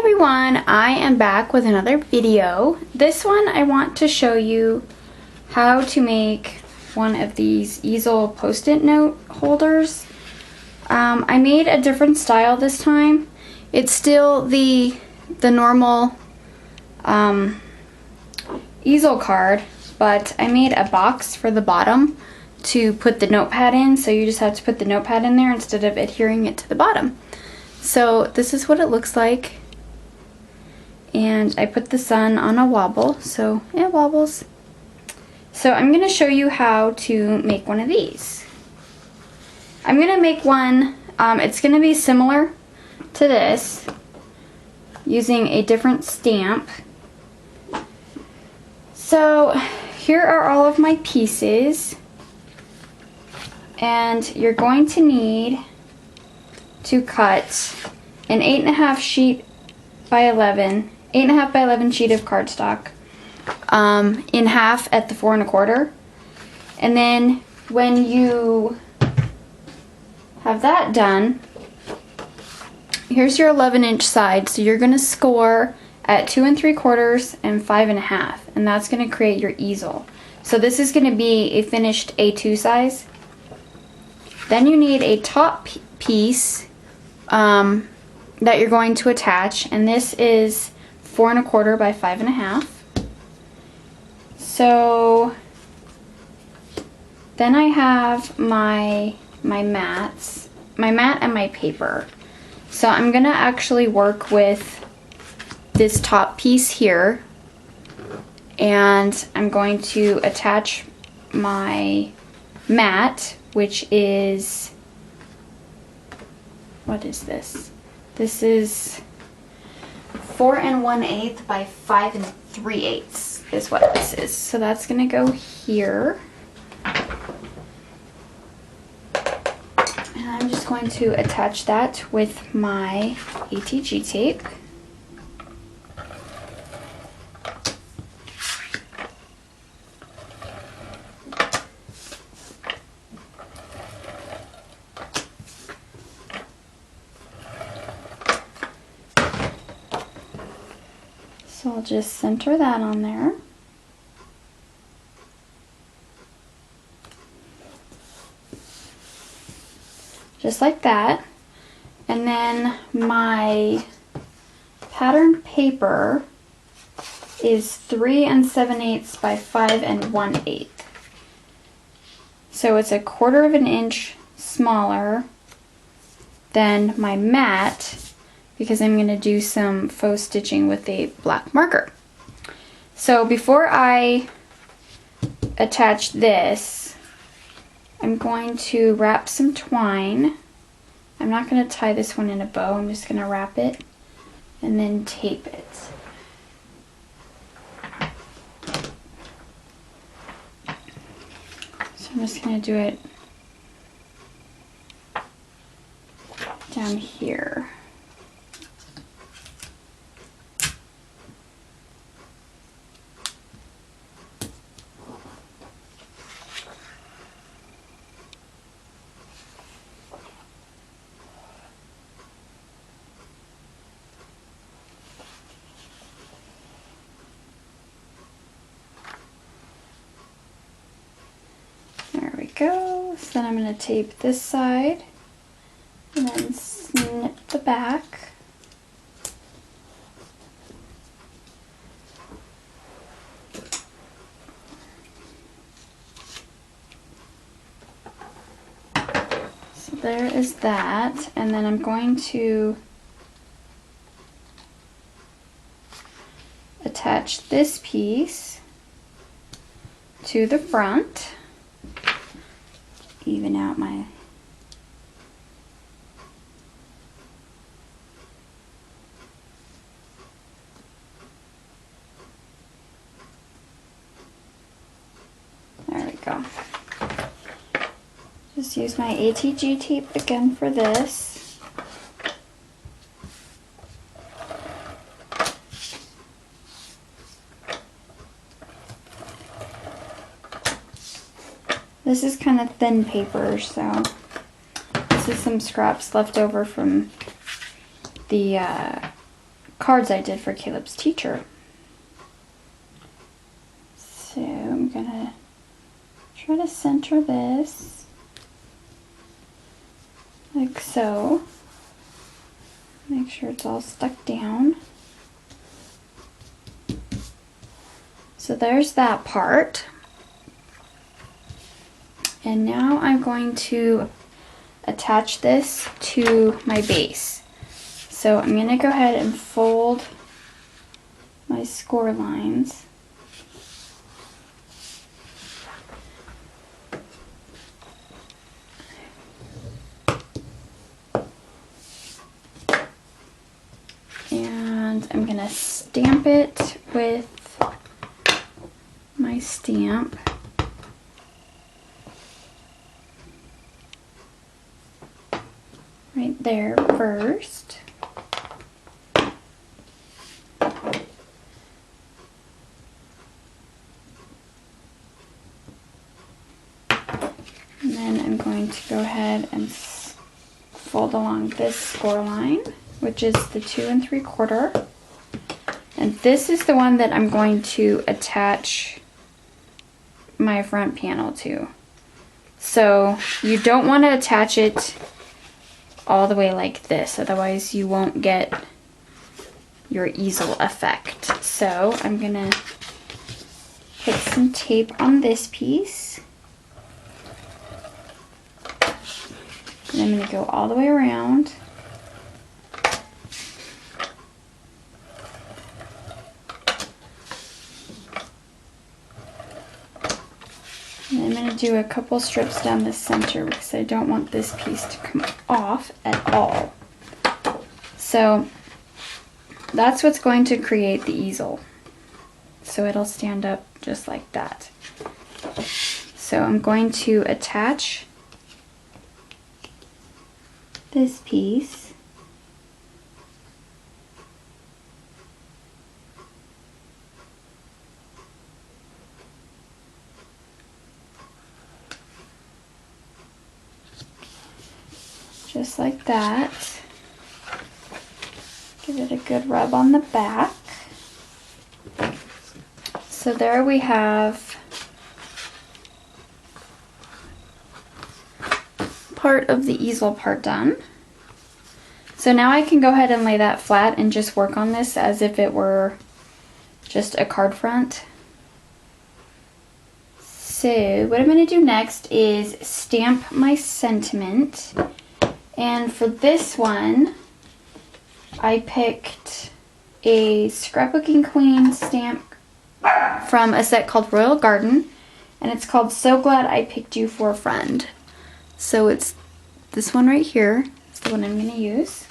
everyone, I am back with another video. This one I want to show you how to make one of these easel post-it note holders. I made a different style this time. It's still the normal easel card, but I made a box for the bottom to put the notepad in, so you just have to put the notepad in there instead of adhering it to the bottom. So this is what it looks like. And I put the sun on a wobble, so it wobbles. So I'm going to show you how to make one of these. I'm going to make one, it's going to be similar to this, using a different stamp. So here are all of my pieces, and you're going to need to cut an 8.5 sheet by 11, 8.5 by 11 sheet of cardstock in half at the 4 1/4. And then when you have that done, here's your 11-inch side. So you're going to score at 2 3/4 and 5 1/2, and that's going to create your easel. So this is going to be a finished A2 size. Then you need a top piece that you're going to attach, and this is 4 1/4 by 5 1/2. So then I have my mat and my paper. So I'm gonna actually work with this top piece here, and I'm going to attach my mat, which is, what is this? This is 4 1/8 by 5 3/8 is what this is. So that's gonna go here. And I'm just going to attach that with my ATG tape. So I'll just center that on there. Just like that. And then my pattern paper is 3 7/8 by 5 1/8. So it's a 1/4 of an inch smaller than my mat, because I'm going to do some faux stitching with a black marker. So before I attach this, I'm going to wrap some twine. I'm not going to tie this one in a bow, I'm just going to wrap it and then tape it. So I'm just going to do it down here. There we go. So then I'm going to tape this side and then snip the back. So there is that, and then I'm going to attach this piece to the front. Even out my there we go. Just use my ATG tape again for this. This is kind of thin paper, so this is some scraps left over from the cards I did for Caleb's teacher. So I'm gonna try to center this like so. Make sure it's all stuck down. So there's that part. And now I'm going to attach this to my base. So I'm going to go ahead and fold my score lines. And I'm going to stamp it with my stamp. Right there first. And then I'm going to go ahead and fold along this score line, which is the 2 3/4. And this is the one that I'm going to attach my front panel to. So you don't want to attach it all the way like this, otherwise you won't get your easel effect. So I'm gonna put some tape on this piece. And I'm gonna go all the way around. And I'm going to do a couple strips down the center because I don't want this piece to come off at all. So that's what's going to create the easel. So it'll stand up just like that. So I'm going to attach this piece. Just like that. Give it a good rub on the back. So there we have part of the easel part done. So now I can go ahead and lay that flat and just work on this as if it were just a card front. So what I'm going to do next is stamp my sentiment. And for this one, I picked a Scrapbooking Queen stamp from a set called Royal Garden, and it's called So Glad I Picked You for a Friend. So it's this one right here. It's the one I'm going to use.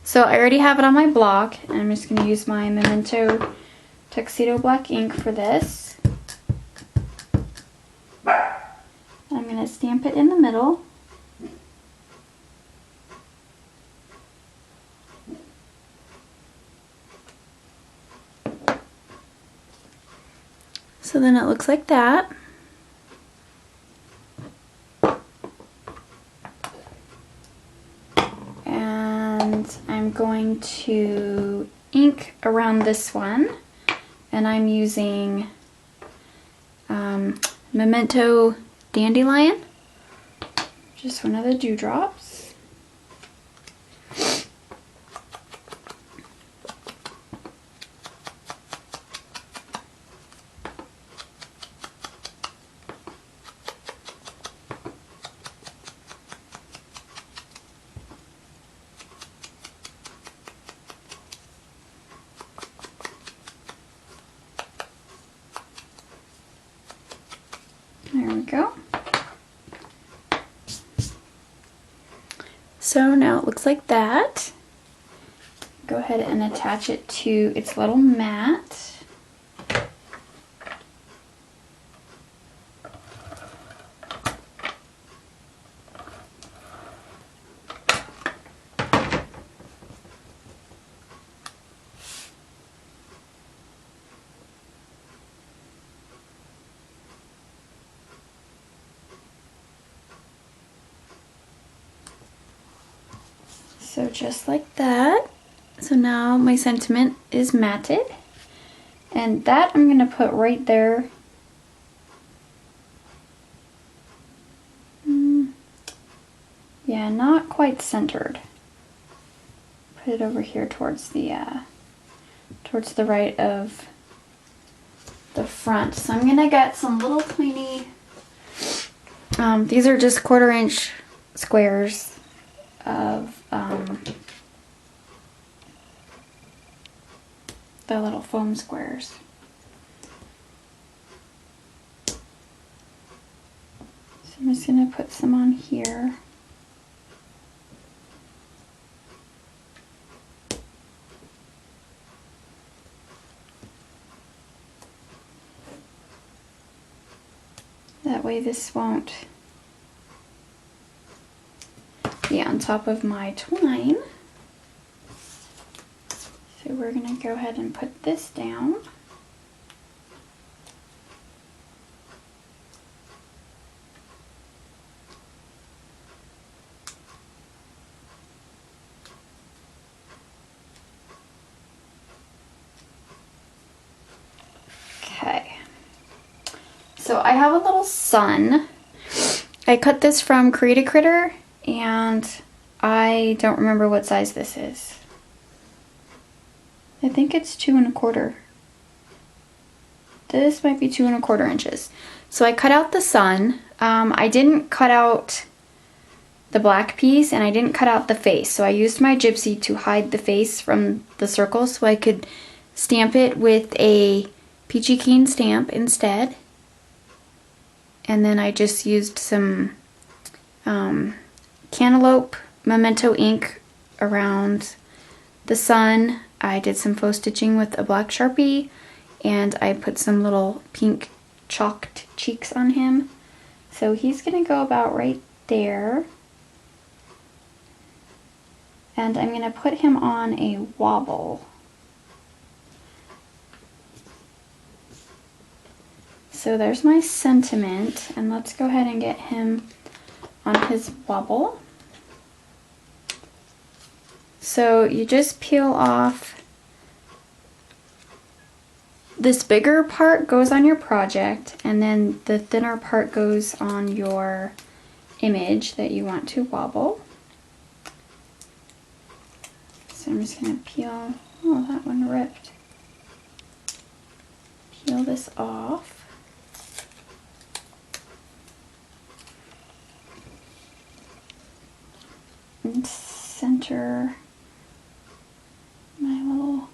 So I already have it on my block, and I'm just going to use my Memento Tuxedo Black ink for this. I'm going to stamp it in the middle. So then it looks like that. And I'm going to ink around this one. And I'm using Memento Dandelion. Just one of the dewdrops. There we go. So now it looks like that. Go ahead and attach it to its little mat. So just like that. So now my sentiment is matted, and that I'm gonna put right there. Yeah, not quite centered. Put it over here towards the right of the front. So I'm gonna get some little tiny, these are just 1/4 inch squares of the little foam squares. So I'm just gonna put some on here. That way this won't be on top of my twine. So we're gonna go ahead and put this down. Okay. So I have a little sun. I cut this from Create a Critter, and I don't remember what size this is. I think it's 2 1/4. This might be 2 1/4 inches. So I cut out the sun. I didn't cut out the black piece, and I didn't cut out the face. So I used my gypsy to hide the face from the circle so I could stamp it with a peachy keen stamp instead. And then I just used some cantaloupe memento ink around the sun. I did some faux stitching with a black Sharpie, and I put some little pink chalked cheeks on him. So he's gonna go about right there. And I'm gonna put him on a wobble. So there's my sentiment, and let's go ahead and get him on his wobble. So you just peel off, this bigger part goes on your project, and then the thinner part goes on your image that you want to wobble. So I'm just gonna peel, oh, that one ripped. Peel this off. And center my little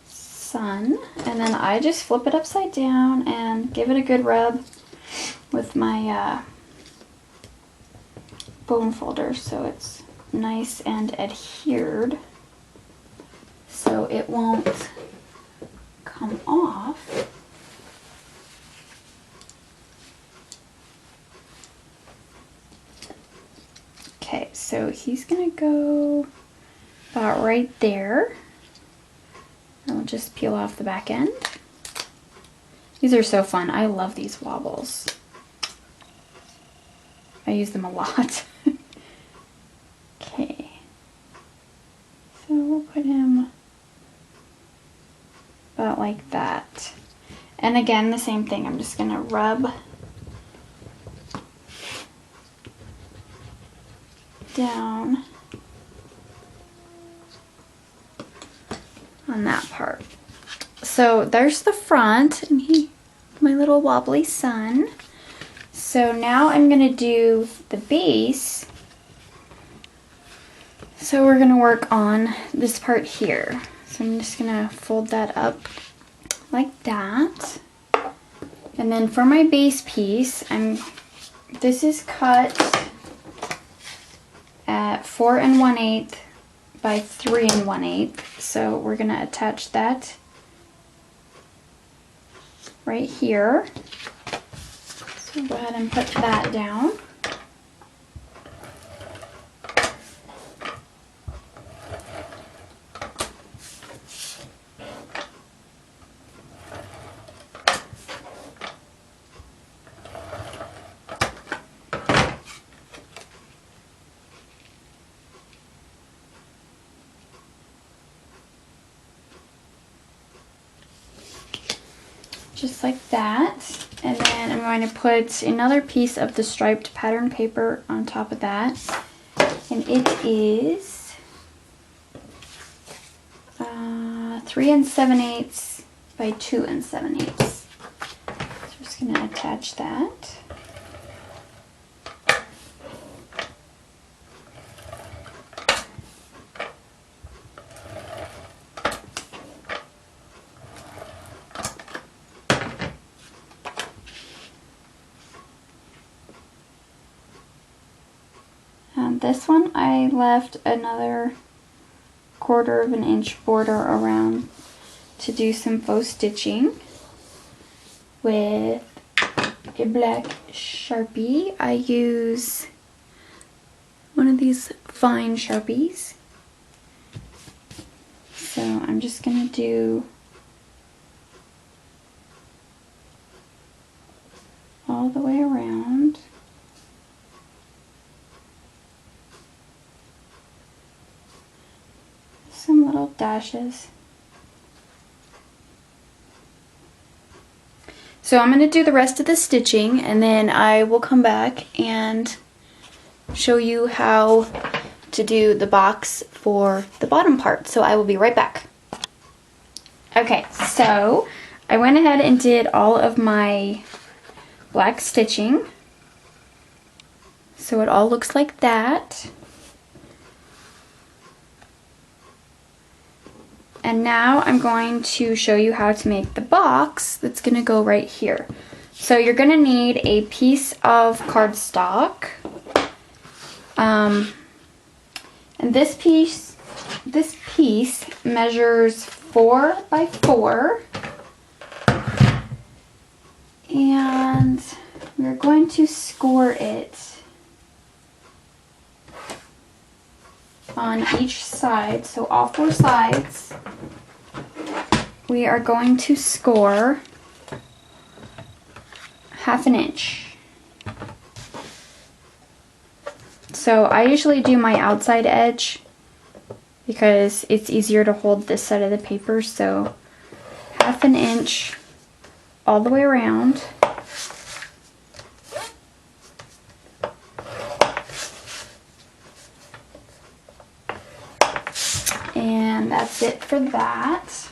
sun, and then I just flip it upside down and give it a good rub with my bone folder so it's nice and adhered, so it won't come off. Okay, so he's gonna go about right there. I'll just peel off the back end. These are so fun. I love these wobbles. I use them a lot. Okay. So we'll put him about like that. And again, the same thing. I'm just gonna rub down on that part. So there's the front, and my little wobbly sun. So now I'm gonna do the base. So we're gonna work on this part here. So I'm just gonna fold that up like that. And then for my base piece, this is cut at 4 1/8 by 3 1/8. So we're gonna attach that right here. So go ahead and put that down. just like that. And then I'm going to put another piece of the striped pattern paper on top of that. And it is 3 7/8 by 2 7/8. So I'm just going to attach that. This one I left another 1/4 of an inch border around to do some faux stitching with a black Sharpie. I use one of these fine Sharpies. So I'm just going to do all the way around. Some little dashes. So I'm going to do the rest of the stitching, and then I will come back and show you how to do the box for the bottom part. So I will be right back. Okay, so I went ahead and did all of my black stitching. So it all looks like that. And now I'm going to show you how to make the box that's going to go right here. So you're going to need a piece of cardstock. And this piece measures 4 by 4. And we're going to score it on each side, so all 4 sides. We are going to score 1/2 inch. So I usually do my outside edge because it's easier to hold this side of the paper, so 1/2 inch all the way around. And that's it for that.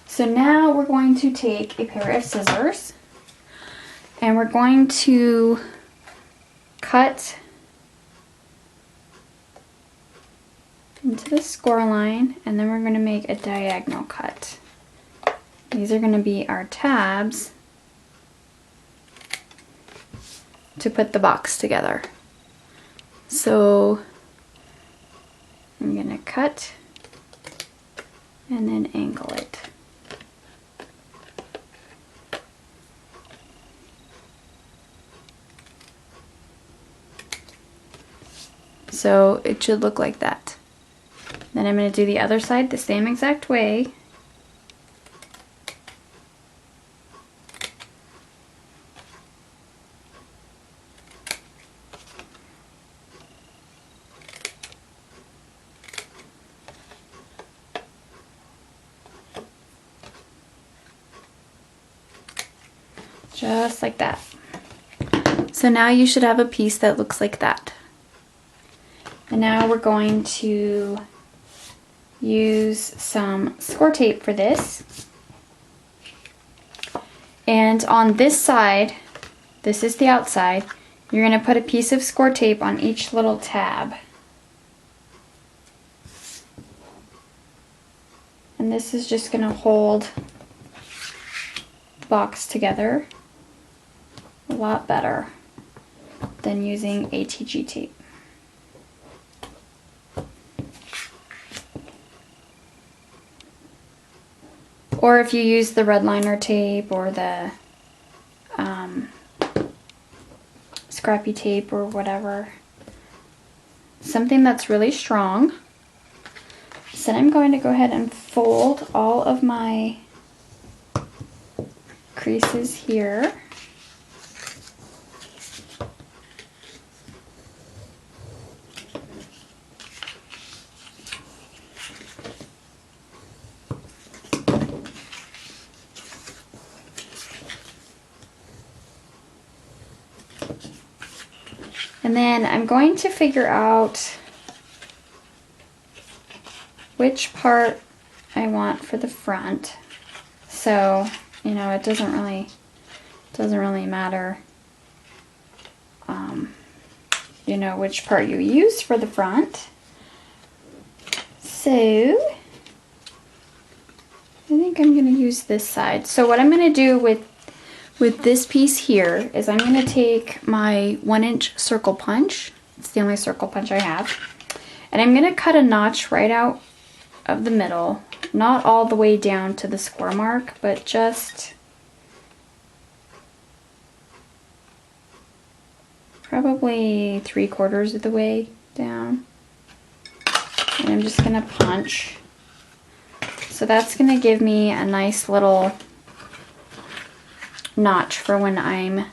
So now we're going to take a pair of scissors and we're going to cut into the score line, and then we're going to make a diagonal cut. These are going to be our tabs to put the box together. So I'm going to cut and then angle it. So it should look like that. Then I'm going to do the other side the same exact way. Just like that. So now you should have a piece that looks like that. And now we're going to use some score tape for this. And on this side, this is the outside, you're going to put a piece of score tape on each little tab. And this is just going to hold the box together a lot better than using ATG tape. Or if you use the red liner tape or the scrappy tape or whatever, something that's really strong. So I'm going to go ahead and fold all of my creases here. And then I'm going to figure out which part I want for the front. So, you know, it doesn't really matter, you know, which part you use for the front. So, I think I'm gonna use this side. So what I'm gonna do with this piece here is I'm gonna take my 1-inch circle punch. It's the only circle punch I have. And I'm gonna cut a notch right out of the middle, not all the way down to the score mark, but just probably 3/4 of the way down. And I'm just gonna punch. So that's gonna give me a nice little notch for when I'm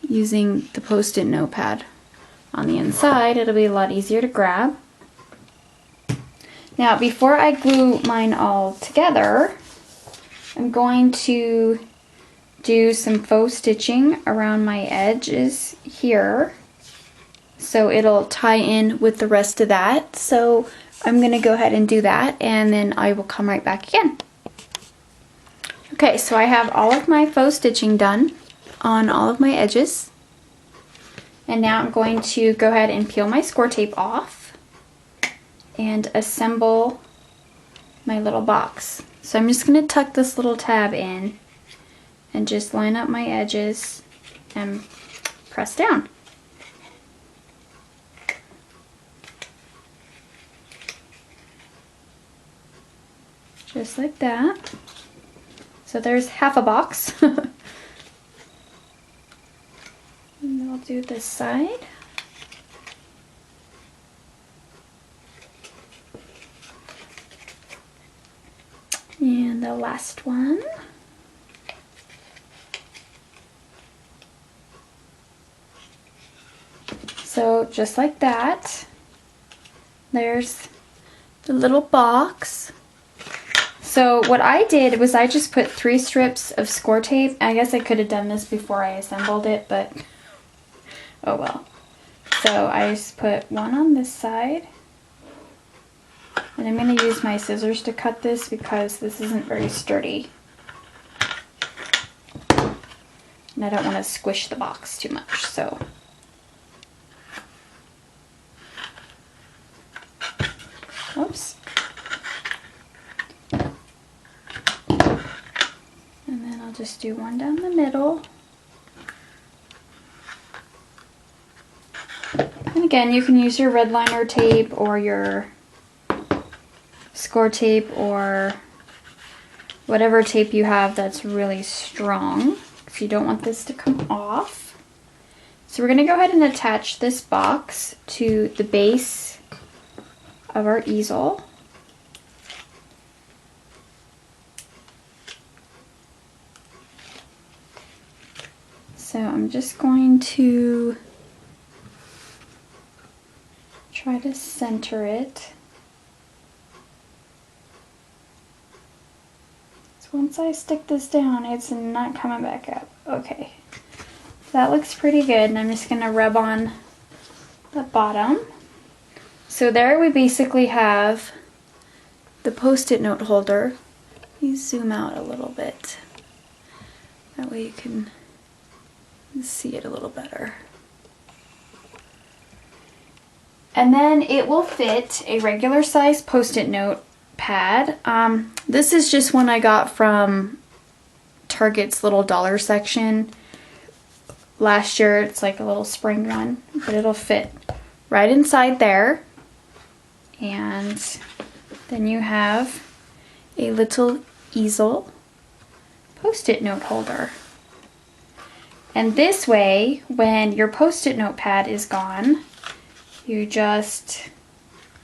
using the Post-it notepad on the inside. It'll be a lot easier to grab. Now, before I glue mine all together, I'm going to do some faux stitching around my edges here, so it'll tie in with the rest of that. So I'm gonna go ahead and do that, and then I will come right back again. Okay, so I have all of my faux stitching done on all of my edges. And now I'm going to go ahead and peel my score tape off and assemble my little box. So I'm just going to tuck this little tab in and just line up my edges and press down. Just like that. So there's half a box. And I'll do this side. And the last one. So just like that, there's the little box. So what I did was I just put 3 strips of score tape. I guess I could have done this before I assembled it, but oh well. So I just put one on this side. And I'm going to use my scissors to cut this because this isn't very sturdy. And I don't want to squish the box too much, so. Oops. And then I'll just do one down the middle. And again, you can use your red liner tape or your score tape or whatever tape you have that's really strong if you don't want this to come off. So we're going to go ahead and attach this box to the base of our easel. So I'm just going to try to center it. Once I stick this down, it's not coming back up. Okay, that looks pretty good, and I'm just gonna rub on the bottom. So there we basically have the Post-it note holder. You zoom out a little bit. That way you can see it a little better. And then it will fit a regular size Post-it note pad. This is just one I got from Target's little dollar section last year. It's like a little spring one, but it'll fit right inside there. And then you have a little easel Post-it note holder. And this way, when your Post-it note pad is gone, you just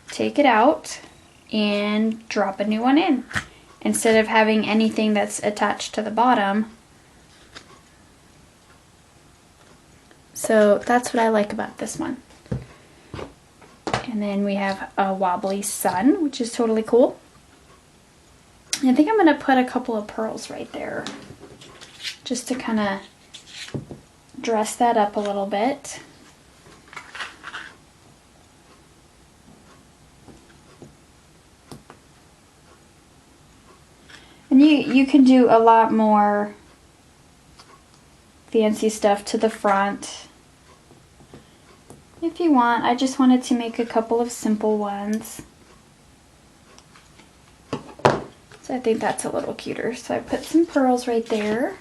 take it out and drop a new one in instead of having anything that's attached to the bottom. So that's what I like about this one. And then we have a wobbly sun, which is totally cool. I think I'm going to put a couple of pearls right there just to kind of dress that up a little bit. And you can do a lot more fancy stuff to the front if you want. I just wanted to make a couple of simple ones. So I think that's a little cuter. So I put some pearls right there.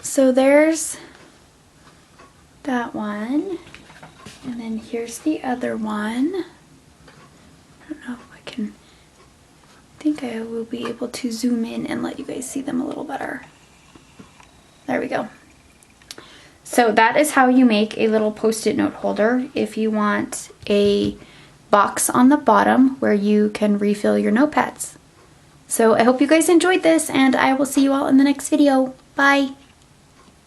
So there's that one. And then here's the other one. I don't know if I can, I think I will be able to zoom in and let you guys see them a little better. There we go. So that is how you make a little post-it note holder if you want a box on the bottom where you can refill your notepads. So I hope you guys enjoyed this, and I will see you all in the next video. Bye!